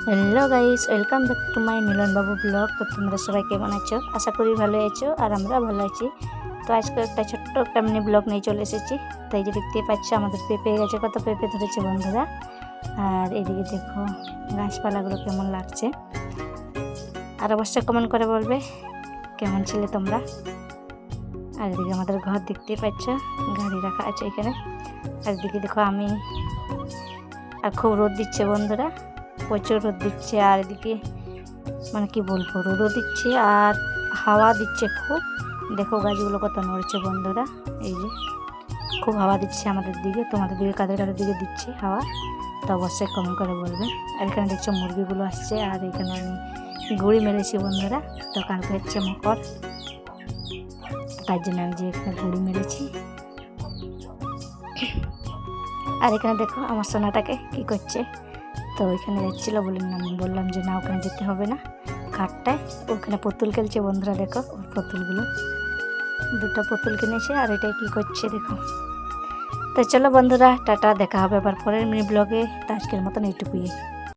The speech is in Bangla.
Hello guys, welcome back to my Milan Babu blog. তো তোমরা সবাই কেমন আছো? আশা করি ভালো আছো, আর আমরা ভালো আছি। তো আজকে একটা ছোট্ট একটা মিনি ব্লগ নিয়ে চলে এসেছি। তো এই যে দেখতে পাচ্ছ, আমাদের পেঁপে গেছে, কত পেঁপে ধরেছে বন্ধুরা। আর এদিকে দেখো গাছপালাগুলো কেমন লাগছে, আর অবশ্যই কমেন্ট করে বলবে কেমন ছিলে তোমরা। আর এদিকে আমাদের ঘর দেখতে পাচ্ছ, গাড়ি রাখা আছে এখানে। আর এদিকে দেখো আমি, আর খুব রোদ দিচ্ছে বন্ধুরা, প্রচুর রোদ দিচ্ছে। আর এদিকে মানে কি বলবো, রোদও দিচ্ছে আর হাওয়া দিচ্ছে খুব। দেখো গাছগুলো কত নড়ছে বন্ধুরা, এই যে খুব হাওয়া দিচ্ছে আমাদের দিকে। তোমাদের দিকে কাদের কাদের দিকে দিচ্ছে হাওয়া, তো অবশ্যই কমেন্ট করে বলবে। আর এখানে দেখছো মুরগিগুলো আসছে, আর এখানে আমি গুড়ি মেরেছি বন্ধুরা। তো কালকে হচ্ছে মকর, তার জন্য আমি যে এখানে গুড়ি মেরেছি। আর এখানে দেখো আমার সোনাটাকে কি করছে। তো ওইখানে যাচ্ছিলো, বললাম যে না, ওখানে যেতে হবে না, খাটটায় ওখানে পুতুল খেলছে বন্ধুরা। দেখো ওর পুতুলগুলো, দুটো পুতুল কিনেছে, আর এটাই কি করছে দেখো। তো চলো বন্ধুরা, টাটা, দেখা হবে আবার পরের মিনি ব্লগে। তো আজকের মতন এইটুকুই।